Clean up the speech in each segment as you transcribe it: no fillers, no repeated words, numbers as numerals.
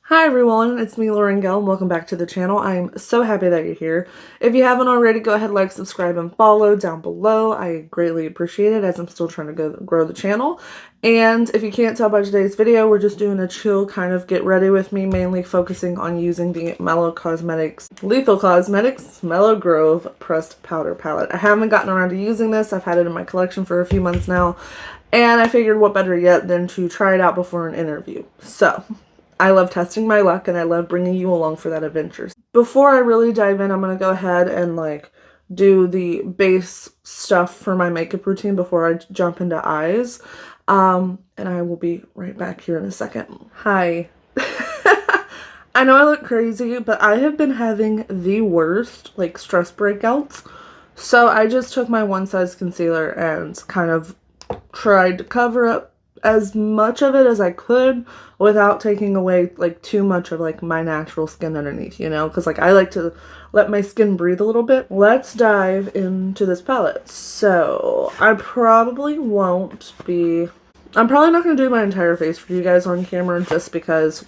Hi everyone, it's me Lauren Gell and welcome back to the channel. I'm so happy that you're here. If you haven't already, go ahead, like, subscribe, and follow down below. I greatly appreciate it as I'm still trying to grow the channel. And if you can't tell by today's video, we're just doing a chill kind of get ready with me, mainly focusing on using the Lethal Cosmetics Mellow Grove Pressed Powder Palette. I haven't gotten around to using this. I've had it in my collection for a few months now, and I figured what better yet than to try it out before an interview. So I love testing my luck and I love bringing you along for that adventure. Before I really dive in, I'm going to go ahead and do the base stuff for my makeup routine before I jump into eyes. And I will be right back here in a second. Hi. I know I look crazy, but I have been having the worst stress breakouts. So I just took my one size concealer and kind of tried to cover up as much of it as I could without taking away too much of my natural skin underneath, you know, because I like to let my skin breathe a little bit. Let's dive into this palette. So I'm probably not going to do my entire face for you guys on camera just because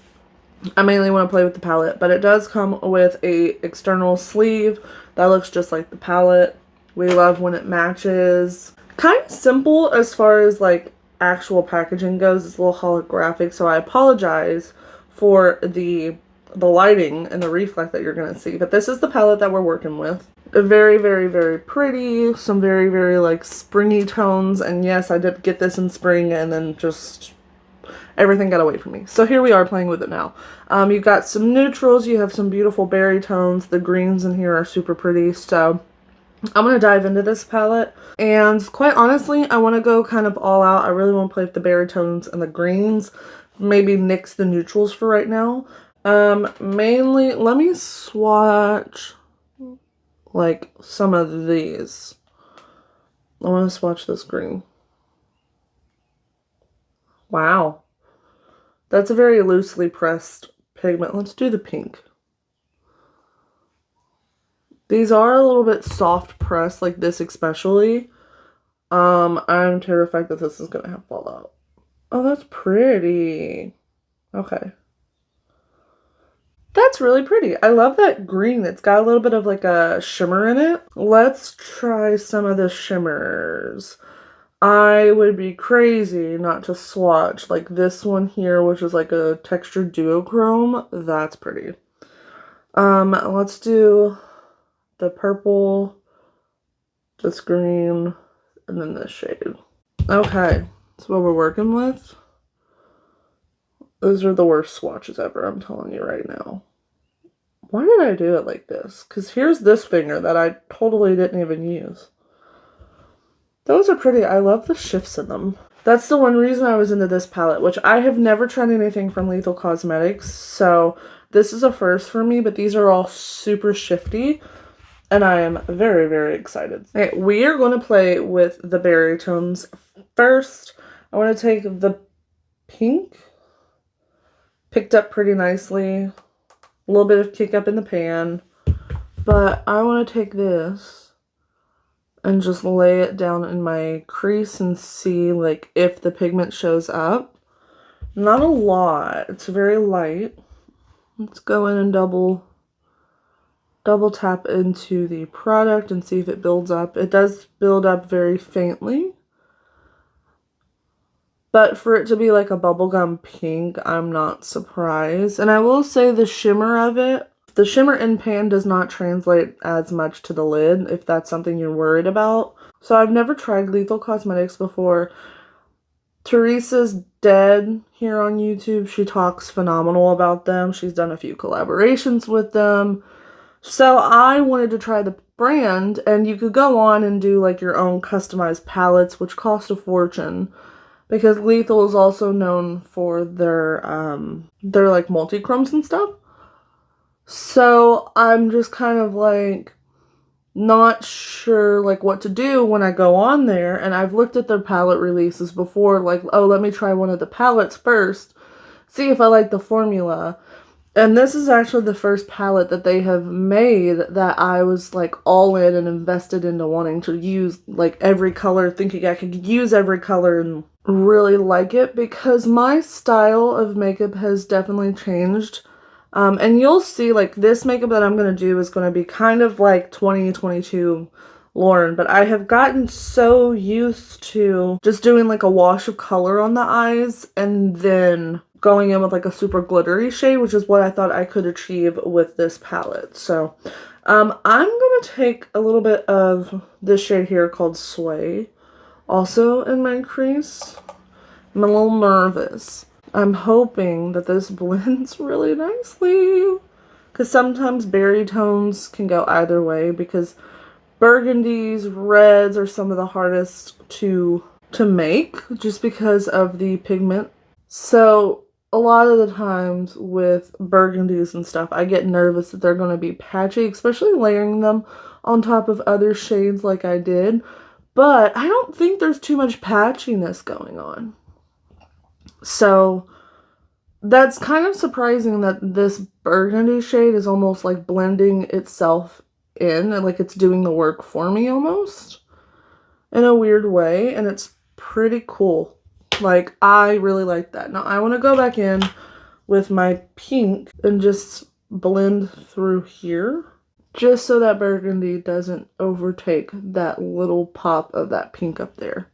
I mainly want to play with the palette, but it does come with a external sleeve that looks just like the palette. We love when it matches. Kind of simple as far as actual packaging goes. It's a little holographic, so I apologize for the lighting and the reflect that you're gonna see, but this is the palette that we're working with. Very, very, very pretty. Some very, very springy tones, and yes, I did get this in spring and then just everything got away from me. So here we are playing with it now. You've got some neutrals, you have some beautiful berry tones, the greens in here are super pretty, so I'm going to dive into this palette, and quite honestly, I want to go kind of all out. I really want to play with the berry tones and the greens, maybe nix the neutrals for right now. Mainly, let me swatch some of these. I want to swatch this green. Wow. That's a very loosely pressed pigment. Let's do the pink. These are a little bit soft pressed, like this especially. I'm terrified that this is gonna have fallout. Oh, that's pretty. Okay. That's really pretty. I love that green. It's got a little bit of a shimmer in it. Let's try some of the shimmers. I would be crazy not to swatch this one here, which is a textured duochrome. That's pretty. Let's do the purple, this green, and then this shade. Okay, that's what we're working with. Those are the worst swatches ever, I'm telling you right now. Why did I do it like this? Because here's this finger that I totally didn't even use. Those are pretty. I love the shifts in them. That's the one reason I was into this palette, which I have never tried anything from Lethal Cosmetics, so this is a first for me, but these are all super shifty. And I am very, very excited. Okay, we are going to play with the berry tones first. I want to take the pink. Picked up pretty nicely. A little bit of kick up in the pan. But I want to take this and just lay it down in my crease and see if the pigment shows up. Not a lot. It's very light. Let's go in and double tap into the product and see if it builds up. It does build up very faintly, but for it to be like a bubblegum pink, I'm not surprised. And I will say the shimmer of it, the shimmer in pan does not translate as much to the lid if that's something you're worried about. So I've never tried Lethal Cosmetics before. Teresa's Dead here on YouTube, she talks phenomenal about them. She's done a few collaborations with them. So I wanted to try the brand, and you could go on and do your own customized palettes, which cost a fortune, because Lethal is also known for their multi-chromes and stuff. So I'm just kind of not sure what to do when I go on there, and I've looked at their palette releases before, oh, let me try one of the palettes first, see if I like the formula. And this is actually the first palette that they have made that I was like all in and invested into wanting to use like every color, thinking I could use every color and really like it, because my style of makeup has definitely changed. And you'll see like this makeup that I'm going to do is going to be kind of like 2022 Lauren, but I have gotten so used to just doing like a wash of color on the eyes and then going in with like a super glittery shade, which is what I thought I could achieve with this palette. So I'm gonna take a little bit of this shade here called Sway, also in my crease. I'm a little nervous. I'm hoping that this blends really nicely, because sometimes berry tones can go either way, because burgundies, reds are some of the hardest to make just because of the pigment. So a lot of the times with burgundies and stuff, I get nervous that they're going to be patchy, especially layering them on top of other shades like I did. But I don't think there's too much patchiness going on. So that's kind of surprising that this burgundy shade is almost like blending itself in and like it's doing the work for me almost in a weird way, and it's pretty cool. Like, I really like that. Now I want to go back in with my pink and just blend through here, just so that burgundy doesn't overtake that little pop of that pink up there.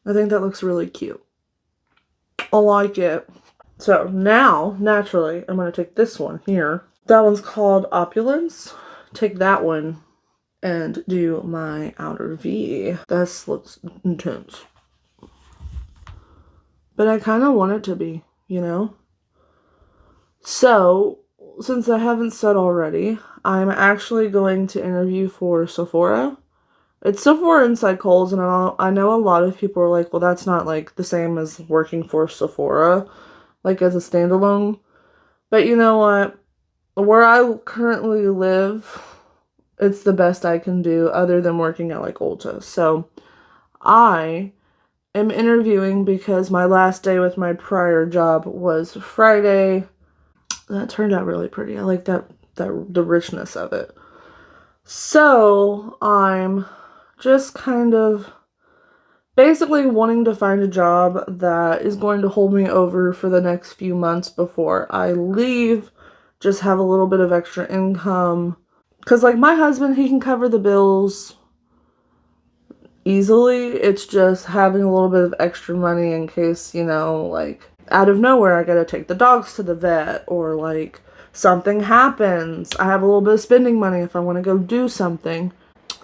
I think that looks really cute. I like it. So now, naturally, I'm going to take this one here. That one's called Opulence. Take that one and do my outer V. This looks intense. But I kind of want it to be, you know? So, since I haven't said already, I'm actually going to interview for Sephora. It's Sephora inside Kohl's, and I know a lot of people are like, well, that's not like the same as working for Sephora, like as a standalone. But you know what? Where I currently live, it's the best I can do other than working at like Ulta. So I am interviewing because my last day with my prior job was Friday. That turned out really pretty. I like the richness of it. So I'm just kind of basically wanting to find a job that is going to hold me over for the next few months before I leave. Just have a little bit of extra income. Because like my husband, he can cover the bills easily. It's just having a little bit of extra money in case, you know, like out of nowhere I gotta take the dogs to the vet, or like something happens. I have a little bit of spending money if I want to go do something.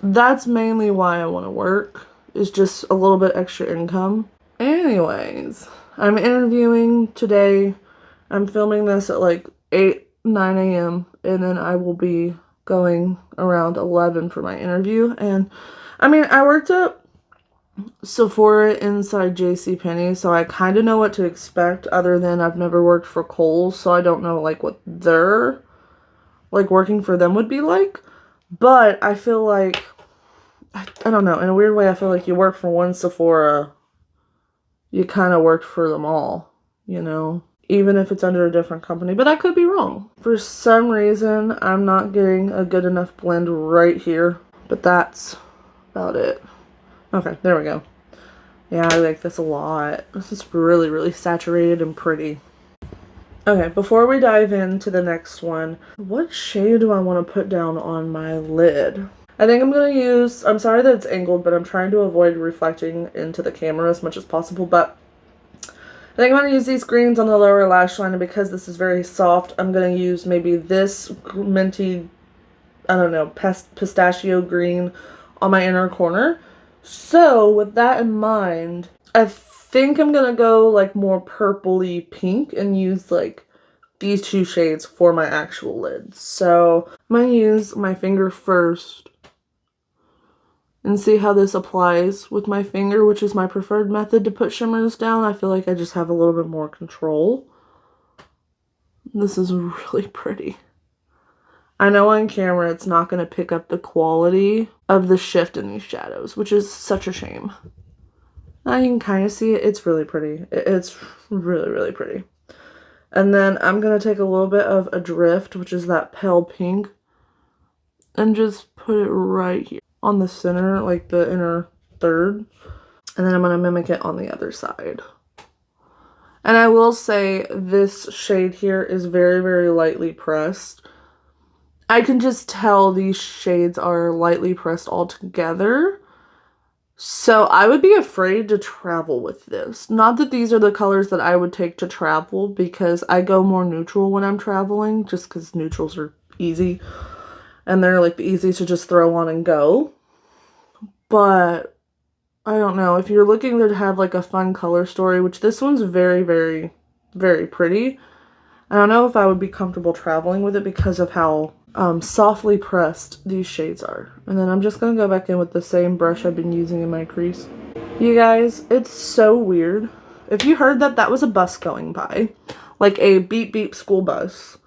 That's mainly why I want to work, is just a little bit extra income. Anyways, I'm interviewing today. I'm filming this at like 9 a.m. and then I will be going around 11 for my interview. And I mean, I worked at Sephora inside JCPenney, so I kind of know what to expect, other than I've never worked for Kohl's, so I don't know like what their like working for them would be like. But I feel like, I don't know, in a weird way, I feel like you work for one Sephora, you kind of worked for them all, you know, even if it's under a different company. But I could be wrong. For some reason, I'm not getting a good enough blend right here, but that's about it. Okay, there we go. Yeah, I like this a lot. This is really, really saturated and pretty. Okay, before we dive into the next one, what shade do I want to put down on my lid? I think I'm going to use, I'm sorry that it's angled, but I'm trying to avoid reflecting into the camera as much as possible, but I think I'm going to use these greens on the lower lash line, and because this is very soft, I'm going to use maybe this minty, I don't know, pistachio green on my inner corner. So with that in mind, I think I'm going to go like more purpley pink and use like these two shades for my actual lids. So I'm going to use my finger first and see how this applies with my finger, which is my preferred method to put shimmers down. I feel like I just have a little bit more control. This is really pretty. I know on camera it's not going to pick up the quality of the shift in these shadows, which is such a shame. Now you can kind of see it. It's really pretty. It's really, really pretty. And then I'm going to take a little bit of Adrift, which is that pale pink, and just put it right here on the center, like the inner third. And then I'm going to mimic it on the other side. And I will say this shade here is very, very lightly pressed. I can just tell these shades are lightly pressed all together. So I would be afraid to travel with this. Not that these are the colors that I would take to travel, because I go more neutral when I'm traveling, just because neutrals are easy. And they're like easy to just throw on and go. But I don't know. If you're looking to have like a fun color story, which this one's very, very, very pretty. I don't know if I would be comfortable traveling with it because of how softly pressed these shades are. And then I'm just going to go back in with the same brush I've been using in my crease. You guys, it's so weird. If you heard that, that was a bus going by. Like a beep beep school bus.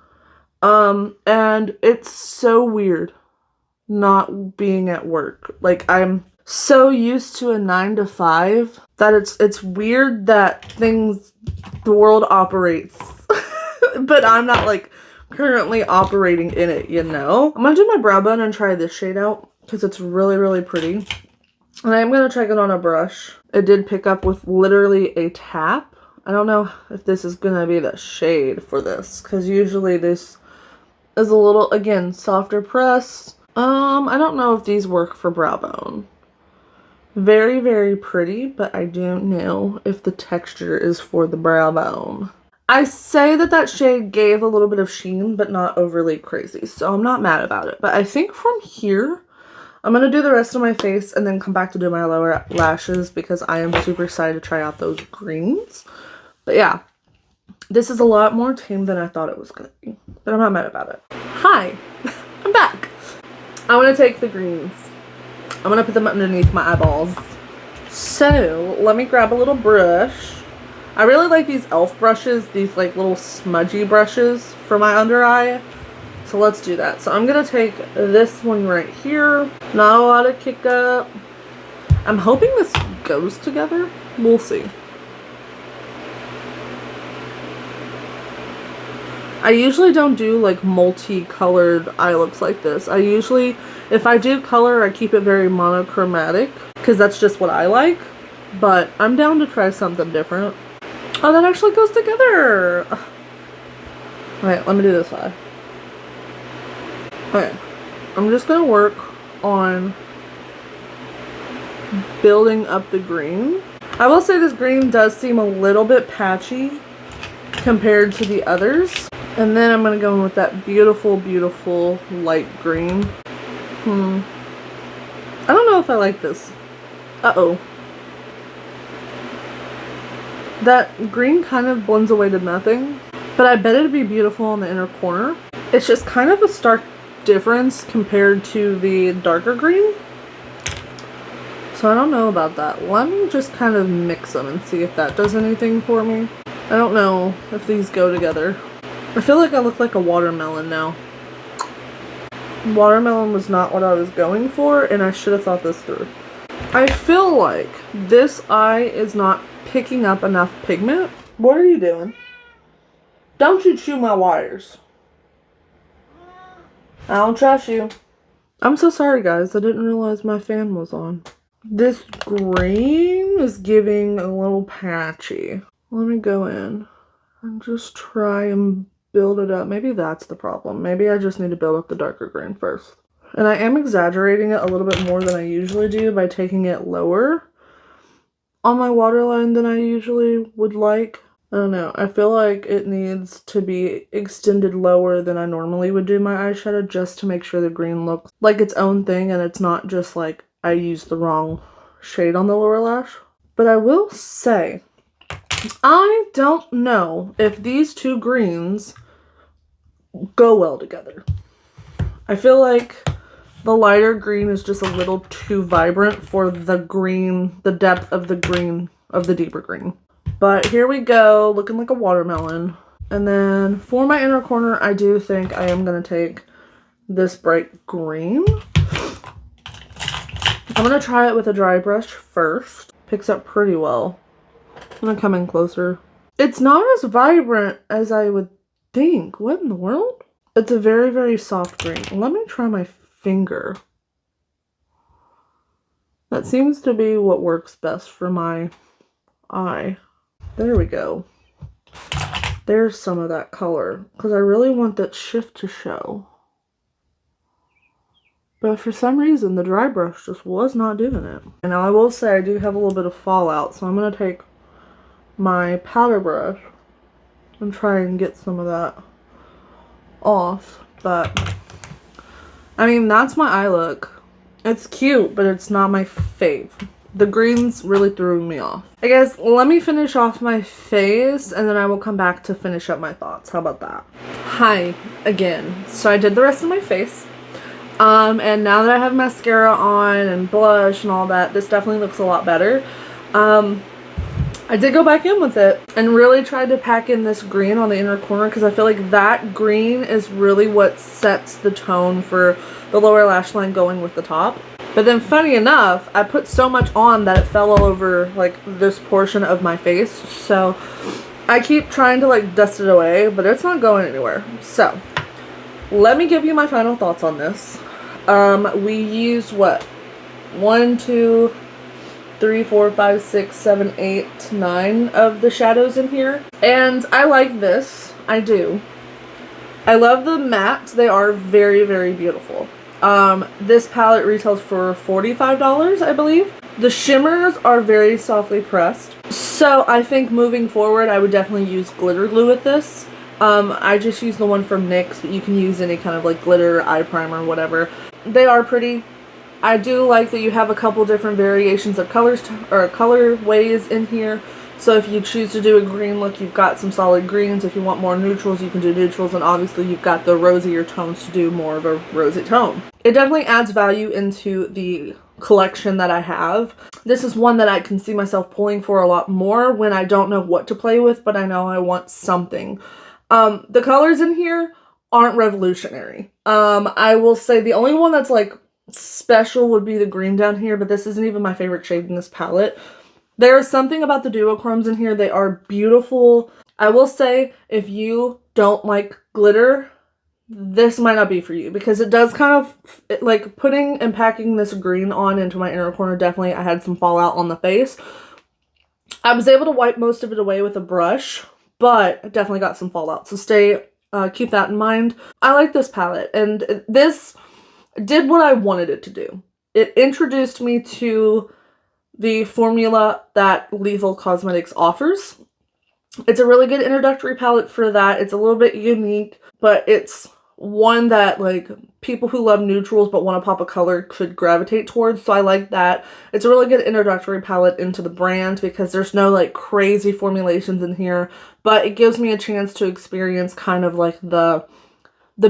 And it's so weird not being at work. Like, I'm so used to a 9 to 5 that it's weird that the world operates. But I'm not like currently operating in it, you know? I'm gonna do my brow bone and try this shade out because it's really, really pretty. And I'm gonna check it on a brush. It did pick up with literally a tap. I don't know if this is gonna be the shade for this, because usually this is a little, again, softer press. I don't know if these work for brow bone. Very, very pretty, but I don't know if the texture is for the brow bone. I say that that shade gave a little bit of sheen, but not overly crazy, so I'm not mad about it. But I think from here, I'm going to do the rest of my face and then come back to do my lower lashes because I am super excited to try out those greens. But yeah, this is a lot more tame than I thought it was going to be, but I'm not mad about it. Hi, I'm back. I want to take the greens. I'm going to put them underneath my eyeballs. So let me grab a little brush. I really like these e.l.f. brushes, these like little smudgy brushes for my under eye. So let's do that. So I'm going to take this one right here. Not a lot of kick up. I'm hoping this goes together. We'll see. I usually don't do like multicolored eye looks like this. I usually, if I do color, I keep it very monochromatic because that's just what I like. But I'm down to try something different. Oh, that actually goes together. Alright, let me do this side. Okay, I'm just going to work on building up the green. I will say this green does seem a little bit patchy compared to the others. And then I'm going to go in with that beautiful, beautiful light green. I don't know if I like this. Uh-oh. That green kind of blends away to nothing, but I bet it'd be beautiful on the inner corner. It's just kind of a stark difference compared to the darker green. So I don't know about that. Let me just kind of mix them and see if that does anything for me. I don't know if these go together. I feel like I look like a watermelon now. Watermelon was not what I was going for, and I should have thought this through. I feel like this eye is not picking up enough pigment. What are you doing? Don't you chew my wires. I don't trust you. I'm so sorry, guys. I didn't realize my fan was on. This green is giving a little patchy. Let me go in and just try and build it up. Maybe that's the problem. Maybe I just need to build up the darker green first. And I am exaggerating it a little bit more than I usually do by taking it lower on my waterline than I usually would like. I don't know. I feel like it needs to be extended lower than I normally would do my eyeshadow just to make sure the green looks like its own thing and it's not just like I used the wrong shade on the lower lash. But I will say, I don't know if these two greens go well together. I feel like the lighter green is just a little too vibrant for the green, the depth of the green, of the deeper green. But here we go, looking like a watermelon. And then for my inner corner, I do think I am going to take this bright green. I'm going to try it with a dry brush first. Picks up pretty well. I'm going to come in closer. It's not as vibrant as I would think. What in the world? It's a very, very soft green. Let me try my finger. That seems to be what works best for my eye. There we go. There's some of that color, because I really want that shift to show. But for some reason, the dry brush just was not doing it. And now I will say I do have a little bit of fallout, so I'm going to take my powder brush and try and get some of that off. But, I mean, that's my eye look. It's cute, but it's not my fave. The greens really threw me off. I guess let me finish off my face and then I will come back to finish up my thoughts. How about that? Hi again. So I did the rest of my face. And now that I have mascara on and blush and all that, this definitely looks a lot better. I did go back in with it and really tried to pack in this green on the inner corner because I feel like that green is really what sets the tone for the lower lash line going with the top. But then funny enough, I put so much on that it fell all over like this portion of my face. So I keep trying to like dust it away, but it's not going anywhere. So let me give you my final thoughts on this. We used what? 1, 2, 3, 4, 5, 6, 7, 8, 9 of the shadows in here. And I like this. I do. I love the mattes. They are very, very beautiful. This palette retails for $45, I believe. The shimmers are very softly pressed. So I think moving forward, I would definitely use glitter glue with this. I just use the one from NYX, but you can use any kind of like glitter, eye primer, whatever. They are pretty. I do like that you have a couple different variations of colors or colorways in here. So if you choose to do a green look, you've got some solid greens. If you want more neutrals, you can do neutrals. And obviously you've got the rosier tones to do more of a rosy tone. It definitely adds value into the collection that I have. This is one that I can see myself pulling for a lot more when I don't know what to play with, but I know I want something. The colors in here aren't revolutionary. I will say the only one that's like special would be the green down here, but this isn't even my favorite shade in this palette. There is something about the duochromes in here. They are beautiful. I will say if you don't like glitter, this might not be for you because it does kind of like putting and packing this green on into my inner corner. Definitely I had some fallout on the face. I was able to wipe most of it away with a brush, but I definitely got some fallout. So keep that in mind. I like this palette and this did what I wanted it to do. It introduced me to the formula that Lethal Cosmetics offers. It's a really good introductory palette for that. It's a little bit unique, but it's one that like people who love neutrals but want to pop a color could gravitate towards. So I like that. It's a really good introductory palette into the brand because there's no like crazy formulations in here, but it gives me a chance to experience kind of like the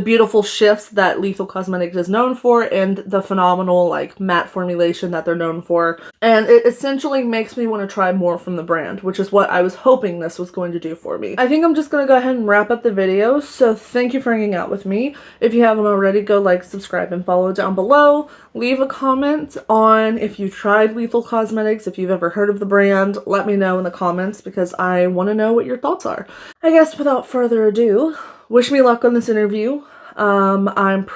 beautiful shifts that Lethal Cosmetics is known for and the phenomenal like matte formulation that they're known for. And it essentially makes me want to try more from the brand, which is what I was hoping this was going to do for me. I think I'm just going to go ahead and wrap up the video. So thank you for hanging out with me. If you haven't already, go like, subscribe, and follow down below. Leave a comment on if you tried Lethal Cosmetics, if you've ever heard of the brand. Let me know in the comments because I want to know what your thoughts are. I guess without further ado, wish me luck on this interview. I'm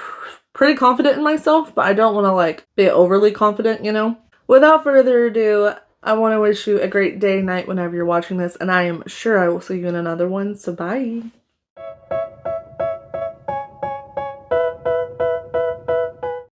pretty confident in myself, but I don't want to like be overly confident, you know? Without further ado, I want to wish you a great day, night, whenever you're watching this, and I am sure I will see you in another one, so bye!